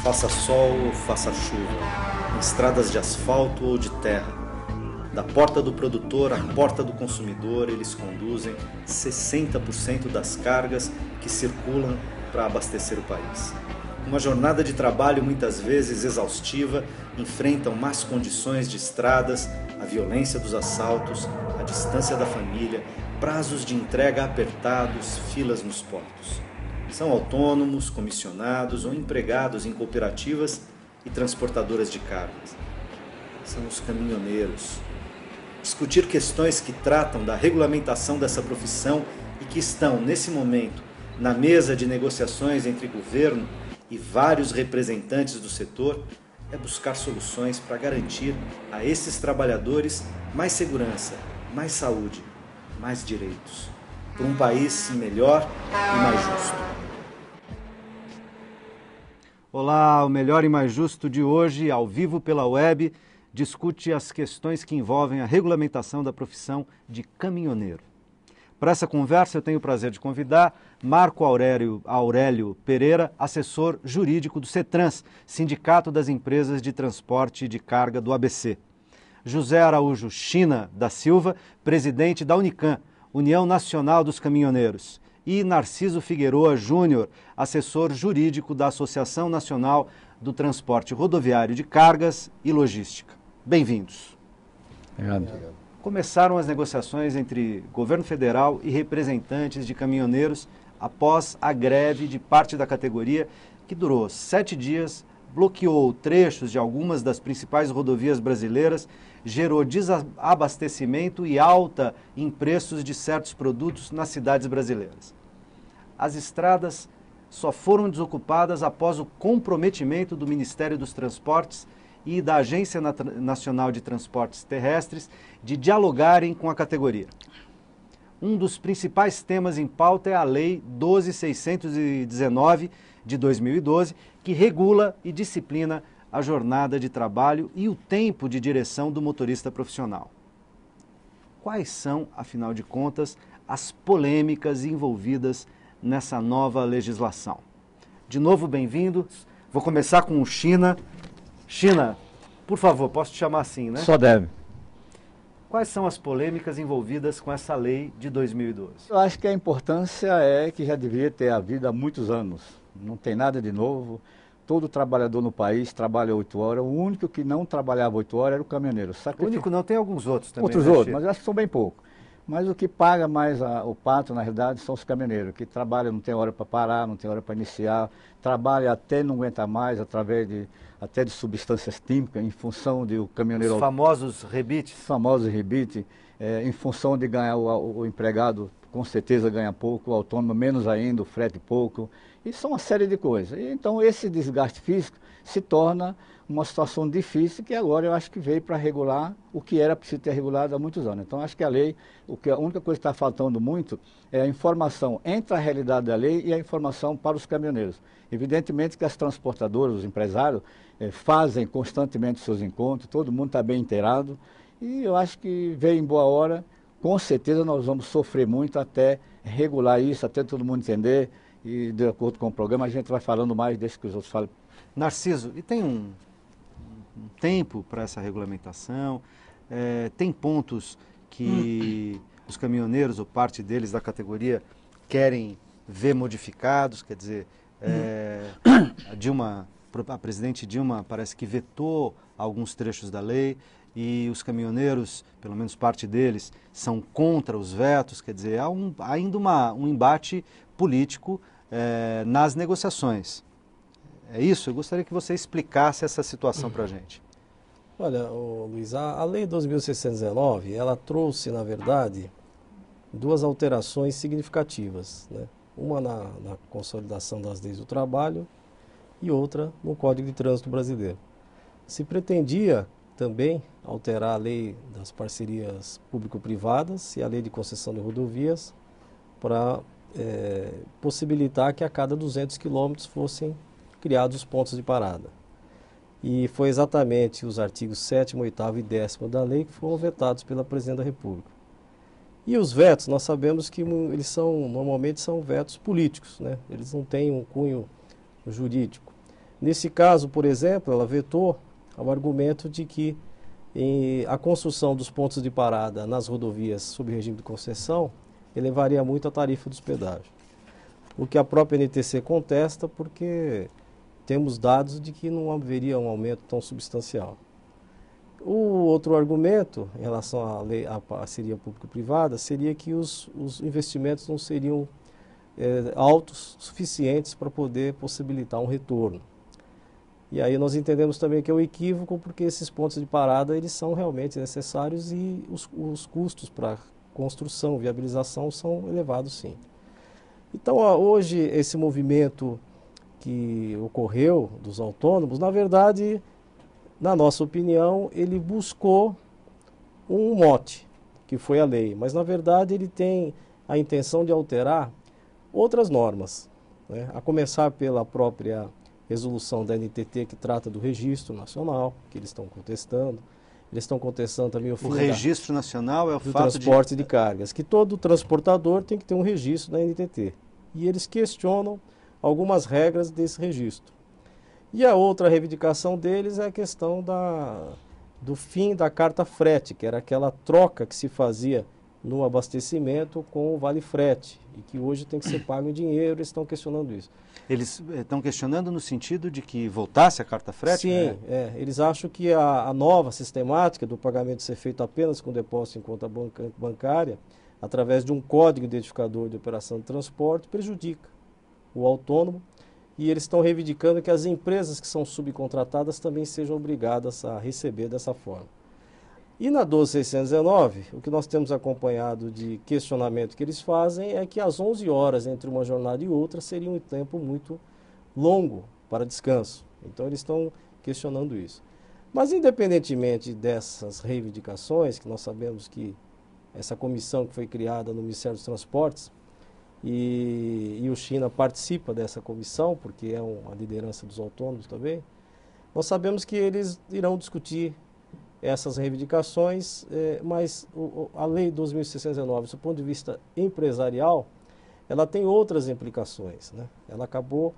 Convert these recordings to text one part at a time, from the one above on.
Faça sol ou faça chuva, em estradas de asfalto ou de terra, da porta do produtor à porta do consumidor, eles conduzem 60% das cargas que circulam para abastecer o país. Uma jornada de trabalho muitas vezes exaustiva, enfrentam más condições de estradas, a violência dos assaltos, a distância da família, prazos de entrega apertados, filas nos portos. São autônomos, comissionados ou empregados em cooperativas e transportadoras de cargas. São os caminhoneiros. Discutir questões que tratam da regulamentação dessa profissão e que estão, nesse momento, na mesa de negociações entre governo e vários representantes do setor, é buscar soluções para garantir a esses trabalhadores mais segurança, mais saúde, mais direitos, por um país melhor e mais justo. Olá, o Melhor e Mais Justo de hoje, ao vivo pela web, discute as questões que envolvem a regulamentação da profissão de caminhoneiro. Para essa conversa eu tenho o prazer de convidar Marco Aurélio Pereira, assessor jurídico do CETRANS, Sindicato das Empresas de Transporte de Carga do ABC. José Araújo China da Silva, presidente da Unicam, União Nacional dos Caminhoneiros. E Narciso Figueroa Júnior, assessor jurídico da Associação Nacional do Transporte Rodoviário de Cargas e Logística. Bem-vindos. Obrigado. Começaram as negociações entre governo federal e representantes de caminhoneiros após a greve de parte da categoria, que durou 7 dias, bloqueou trechos de algumas das principais rodovias brasileiras, gerou desabastecimento e alta em preços de certos produtos nas cidades brasileiras. As estradas só foram desocupadas após o comprometimento do Ministério dos Transportes e da Agência Nacional de Transportes Terrestres de dialogarem com a categoria. Um dos principais temas em pauta é a Lei 12.619 de 2012, que regula e disciplina a jornada de trabalho e o tempo de direção do motorista profissional. Quais são, afinal de contas, as polêmicas envolvidas nessa nova legislação? De novo, bem-vindo. Vou começar com o China. China, por favor, posso te chamar assim, né? Só deve. Quais são as polêmicas envolvidas com essa lei de 2012? Eu acho que a importância é que já deveria ter havido há muitos anos. Não tem nada de novo. Todo trabalhador no país trabalha 8 horas. O único que não trabalhava 8 horas era o caminhoneiro. O único não, tem alguns outros também. Outros, mas acho que são bem poucos. Mas o que paga mais o pato, na realidade, são os caminhoneiros, que trabalham, não tem hora para parar, não tem hora para iniciar, trabalha até não aguentar mais, através até de substâncias químicas, em função de o caminhoneiro... Os famosos rebites. Famosos rebites, em função de ganhar o empregado, com certeza ganha pouco, o autônomo menos ainda, o frete pouco, e são uma série de coisas. E, então esse desgaste físico se torna uma situação difícil que agora eu acho que veio para regular o que era preciso ter regulado há muitos anos. Então acho que a lei, a única coisa que está faltando muito é a informação entre a realidade da lei e a informação para os caminhoneiros. Evidentemente que as transportadoras, os empresários, fazem constantemente seus encontros, todo mundo está bem inteirado e eu acho que veio em boa hora. Com certeza nós vamos sofrer muito até regular isso, até todo mundo entender e de acordo com o programa a gente vai falando mais desde que os outros falem. Narciso, e tem um tempo para essa regulamentação? Tem pontos que os caminhoneiros ou parte deles da categoria querem ver modificados? Quer dizer, a presidente Dilma parece que vetou alguns trechos da lei e os caminhoneiros, pelo menos parte deles, são contra os vetos. Quer dizer, há ainda um embate político nas negociações. É isso? Eu gostaria que você explicasse essa situação para a gente. Olha, Luiz, a Lei 12.619, ela trouxe, na verdade, 2 alterações significativas, né? Uma na consolidação das leis do trabalho e outra no Código de Trânsito Brasileiro. Se pretendia também alterar a lei das parcerias público-privadas e a lei de concessão de rodovias para possibilitar que a cada 200 quilômetros fossem criados pontos de parada. E foi exatamente os artigos 7º, 8º e 10º da lei que foram vetados pela Presidente da República. E os vetos, nós sabemos que eles normalmente são vetos políticos, né? Eles não têm um cunho jurídico. Nesse caso, por exemplo, ela vetou o argumento de que a construção dos pontos de parada nas rodovias sob regime de concessão elevaria muito a tarifa dos pedágios. O que a própria NTC contesta, porque temos dados de que não haveria um aumento tão substancial. O outro argumento em relação à parceria público-privada seria que os investimentos não seriam altos suficientes para poder possibilitar um retorno. E aí nós entendemos também que é um equívoco, porque esses pontos de parada eles são realmente necessários e os custos para construção, viabilização são elevados sim. Então hoje esse movimento que ocorreu dos autônomos, na verdade, na nossa opinião, ele buscou um mote, que foi a lei, mas na verdade ele tem a intenção de alterar outras normas, né? A começar pela própria resolução da NTT que trata do registro nacional, que eles estão contestando. Eles estão contestando também o fim O registro nacional é o do fato transporte de cargas, que todo transportador tem que ter um registro na NTT. E eles questionam algumas regras desse registro. E a outra reivindicação deles é a questão do fim da carta frete, que era aquela troca que se fazia no abastecimento com o vale frete, e que hoje tem que ser pago em dinheiro. Eles estão questionando isso. Eles estão questionando no sentido de que voltasse a carta frete? Sim, eles acham que a nova sistemática do pagamento ser feito apenas com depósito em conta bancária, através de um código identificador de operação de transporte, prejudica o autônomo, e eles estão reivindicando que as empresas que são subcontratadas também sejam obrigadas a receber dessa forma. E na 12.619, o que nós temos acompanhado de questionamento que eles fazem é que as 11 horas entre uma jornada e outra seria um tempo muito longo para descanso. Então eles estão questionando isso. Mas independentemente dessas reivindicações, que nós sabemos que essa comissão que foi criada no Ministério dos Transportes, e o China participa dessa comissão, porque é uma liderança dos autônomos também, nós sabemos que eles irão discutir essas reivindicações, mas a Lei 12.619, do ponto de vista empresarial, ela tem outras implicações, né? Ela acabou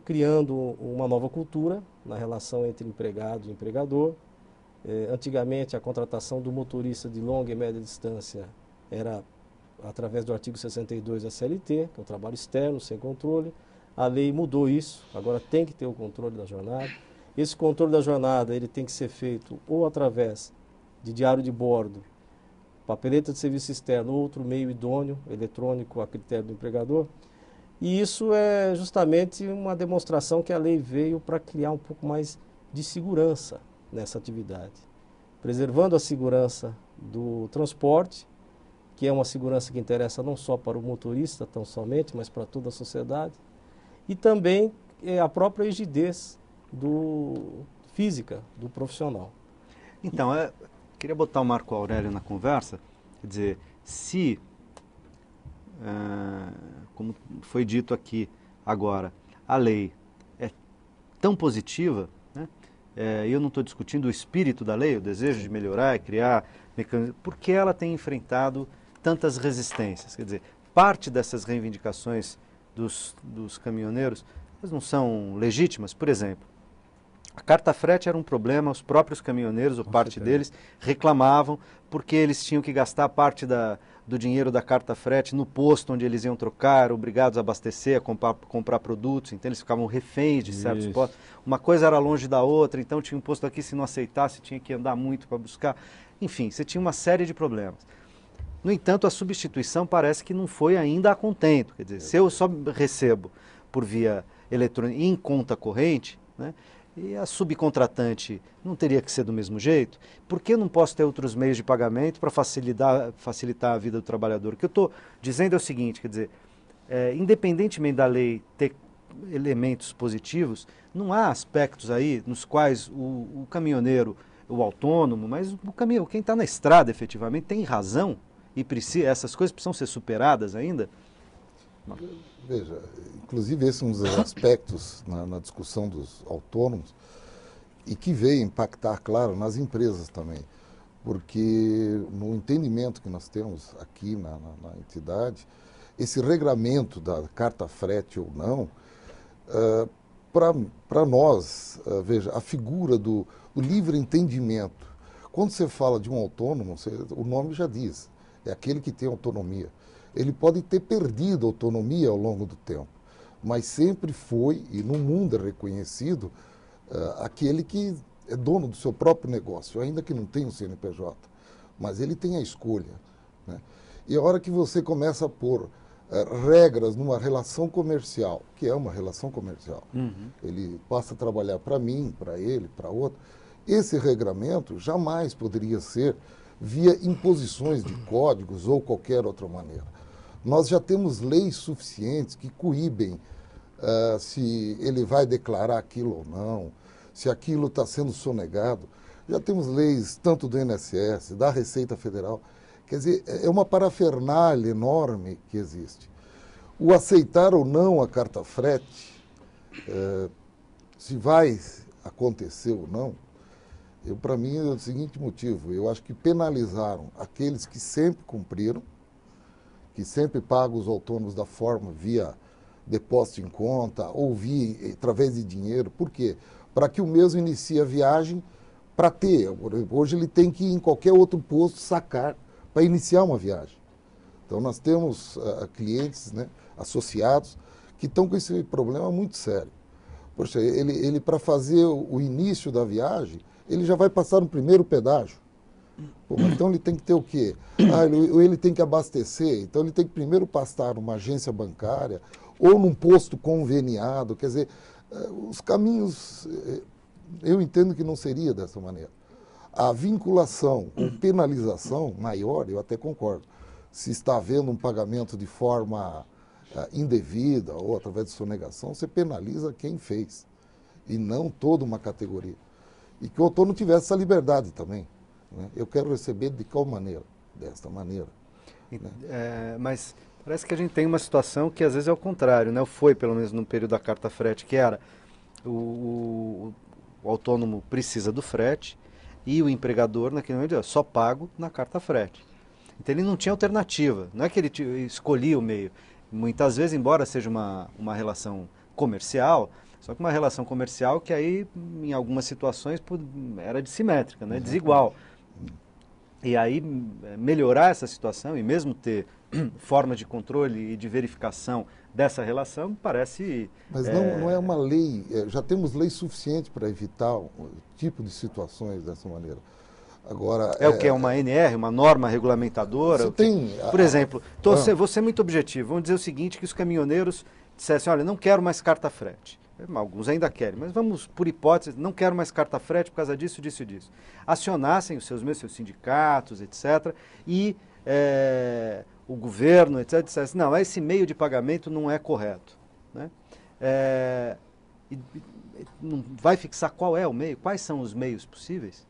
criando uma nova cultura na relação entre empregado e empregador. Antigamente, a contratação do motorista de longa e média distância era através do artigo 62 da CLT, que é o trabalho externo, sem controle. A lei mudou isso, agora tem que ter o controle da jornada. Esse controle da jornada ele tem que ser feito ou através de diário de bordo, papeleta de serviço externo ou outro meio idôneo, eletrônico, a critério do empregador. E isso é justamente uma demonstração que a lei veio para criar um pouco mais de segurança nessa atividade, preservando a segurança do transporte, que é uma segurança que interessa não só para o motorista tão somente, mas para toda a sociedade, e também a própria rigidez física do profissional. Então, queria botar o Marco Aurélio na conversa, quer dizer, se, como foi dito aqui agora, a lei é tão positiva, né, eu não estou discutindo o espírito da lei, o desejo de melhorar e criar mecanismos, porque ela tem enfrentado tantas resistências. Quer dizer, parte dessas reivindicações dos caminhoneiros, elas não são legítimas. Por exemplo, a carta frete era um problema, os próprios caminhoneiros, ou parte deles, reclamavam porque eles tinham que gastar parte do dinheiro da carta frete no posto onde eles iam trocar, obrigados a abastecer, a comprar produtos, então eles ficavam reféns de certos postos. Uma coisa era longe da outra, então tinha um posto aqui, se não aceitasse, tinha que andar muito para buscar. Enfim, você tinha uma série de problemas. No entanto, a substituição parece que não foi ainda a contento. Quer dizer, se eu só recebo por via eletrônica em conta corrente, né, e a subcontratante não teria que ser do mesmo jeito? Por que eu não posso ter outros meios de pagamento para facilitar a vida do trabalhador? O que eu estou dizendo é o seguinte, quer dizer, independentemente da lei ter elementos positivos, não há aspectos aí nos quais o caminhoneiro, o autônomo, mas quem está na estrada efetivamente tem razão e essas coisas precisam ser superadas ainda? Veja, inclusive esse é um dos aspectos na discussão dos autônomos e que veio impactar, claro, nas empresas também, porque no entendimento que nós temos aqui na entidade, esse regramento da carta frete ou não para nós, veja, a figura do livre entendimento, quando você fala de um autônomo, o nome já diz, é aquele que tem autonomia. Ele pode ter perdido a autonomia ao longo do tempo, mas sempre foi, e no mundo é reconhecido, aquele que é dono do seu próprio negócio, ainda que não tenha o CNPJ, mas ele tem a escolha, né? E a hora que você começa a pôr regras numa relação comercial, que é uma relação comercial, ele passa a trabalhar para mim, para ele, para outro, esse regramento jamais poderia ser via imposições de códigos ou qualquer outra maneira. Nós já temos leis suficientes que coíbem se ele vai declarar aquilo ou não, se aquilo está sendo sonegado. Já temos leis tanto do INSS, da Receita Federal. Quer dizer, é uma parafernália enorme que existe. O aceitar ou não a carta frete, se vai acontecer ou não, para mim é o seguinte motivo: eu acho que penalizaram aqueles que sempre cumpriram, que sempre pagam os autônomos da forma via depósito em conta ou via através de dinheiro. Por quê? Para que o mesmo inicie a viagem para ter. Hoje ele tem que ir em qualquer outro posto sacar para iniciar uma viagem. Então nós temos clientes, né, associados que estão com esse problema muito sério. Poxa, ele para fazer o início da viagem, ele já vai passar no primeiro pedágio. Pô, então ele tem que ter o quê? Ele tem que abastecer, então ele tem que primeiro passar numa agência bancária ou num posto conveniado. Quer dizer, os caminhos, eu entendo que não seria dessa maneira. A vinculação ou penalização maior, eu até concordo. Se está havendo um pagamento de forma indevida ou através de sonegação, você penaliza quem fez e não toda uma categoria. E que o autônomo tivesse essa liberdade também, né? Eu quero receber de qual maneira? Desta maneira. Né? Mas parece que a gente tem uma situação que às vezes é o contrário, né? Foi pelo menos no período da carta frete, que era o autônomo precisa do frete e o empregador, naquele momento, só pago na carta frete. Então ele não tinha alternativa, não é que ele escolhia o meio. Muitas vezes, embora seja uma relação comercial, só que uma relação comercial que aí, em algumas situações, era dissimétrica, né? Desigual. E aí, melhorar essa situação e mesmo ter forma de controle e de verificação dessa relação, parece... Mas não é uma lei, já temos lei suficiente para evitar o tipo de situações dessa maneira. Agora, o que é uma NR, uma norma regulamentadora? Por exemplo, vou ser muito objetivo, vamos dizer o seguinte, que os caminhoneiros dissessem, olha, não quero mais carta frete. Alguns ainda querem, mas vamos, por hipótese, não quero mais carta frete por causa disso, disso e disso. Acionassem os seus sindicatos, etc., e o governo, etc., dissesse, não, esse meio de pagamento não é correto. Né? Não vai fixar qual é o meio, quais são os meios possíveis?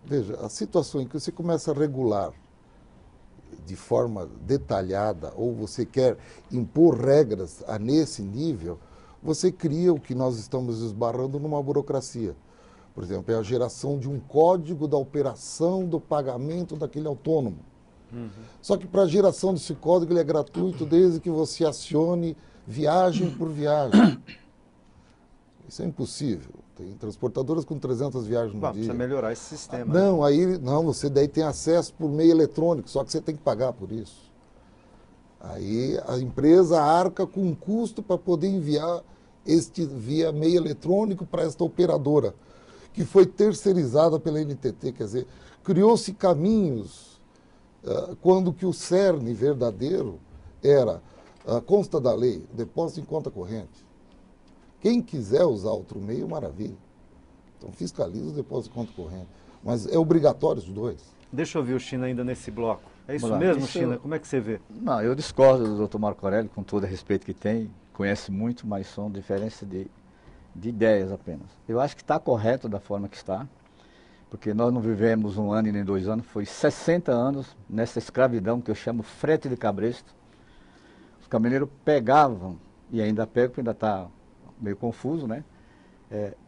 Veja, a situação em que você começa a regular de forma detalhada, ou você quer impor regras nesse nível, você cria o que nós estamos esbarrando numa burocracia. Por exemplo, é a geração de um código da operação do pagamento daquele autônomo. Só que para a geração desse código ele é gratuito desde que você acione viagem por viagem. Isso é impossível. Tem transportadoras com 300 viagens no dia. Precisa melhorar esse sistema. Não, você daí tem acesso por meio eletrônico, só que você tem que pagar por isso. Aí a empresa arca com um custo para poder enviar via meio eletrônico para esta operadora, que foi terceirizada pela NTT. Quer dizer, criou-se caminhos quando que o cerne verdadeiro era consta da lei, depósito em conta corrente. Quem quiser usar outro meio, maravilha. Então fiscaliza o depósito de conta corrente. Mas é obrigatório os dois. Deixa eu ouvir o China ainda nesse bloco. É isso mesmo, China? Como é que você vê? Não, eu discordo do Dr. Marco Aurélio, com todo o respeito que tem, conhece muito, mas são diferenças de ideias apenas. Eu acho que está correto da forma que está, porque nós não vivemos 1 ano e nem 2 anos, foi 60 anos nessa escravidão que eu chamo frete de cabresto. Os caminhoneiros pegavam, e ainda pegam, porque ainda está meio confuso, né?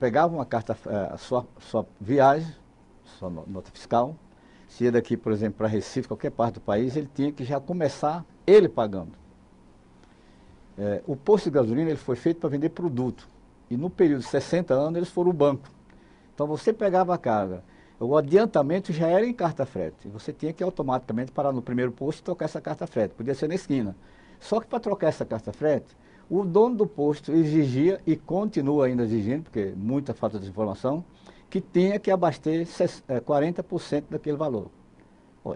Pegavam a sua viagem, sua nota fiscal, se ia daqui, por exemplo, para Recife, qualquer parte do país, ele tinha que já começar ele pagando. o posto de gasolina ele foi feito para vender produto. E no período de 60 anos eles foram o banco. Então você pegava a carga, o adiantamento já era em carta frete. Você tinha que automaticamente parar no primeiro posto e trocar essa carta frete. Podia ser na esquina. Só que para trocar essa carta frete, o dono do posto exigia, e continua ainda exigindo, porque muita falta de informação, que tinha que abastecer 40% daquele valor.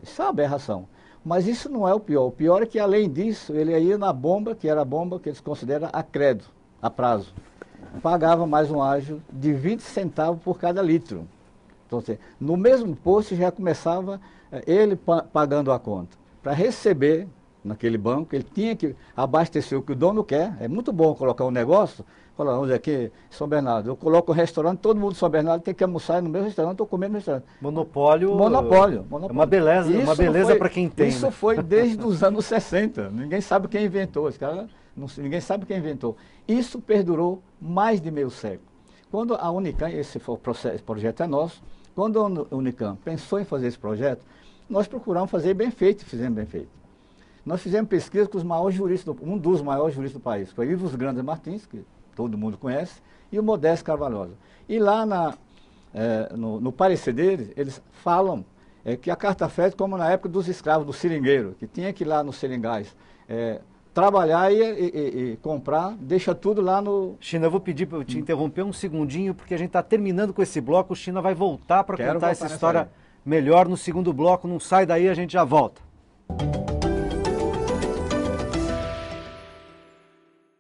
Isso é uma aberração. Mas isso não é o pior. O pior é que, além disso, ele ia na bomba, que era a bomba que eles consideram a crédito, a prazo. Pagava mais um ágio de 20 centavos por cada litro. Então, assim, no mesmo posto já começava ele pagando a conta. Para receber naquele banco, ele tinha que abastecer o que o dono quer. É muito bom colocar um negócio, falar, vamos dizer aqui, São Bernardo, eu coloco um restaurante, todo mundo de São Bernardo tem que almoçar no meu restaurante ou comer no restaurante. Monopólio. É uma beleza para quem tem. Isso foi desde os anos 60. Ninguém sabe quem inventou. Ninguém sabe quem inventou. Isso perdurou mais de meio século. Quando a Unicam, esse projeto é nosso, quando a Unicam pensou em fazer esse projeto, nós procuramos fazer bem feito e fizemos bem feito. Nós fizemos pesquisa com os maiores juristas, um dos maiores juristas do país, foi Ivo Grandes Martins, que todo mundo conhece, e o Modesto Carvalhosa. E lá no parecer deles, eles falam que a carta frete, como na época dos escravos do seringueiro, que tinha que ir lá nos seringais, trabalhar e comprar, deixa tudo lá no... China, eu vou pedir para eu te interromper um segundinho, porque a gente está terminando com esse bloco, o China vai voltar para contar essa história melhor no segundo bloco, não sai daí, a gente já volta.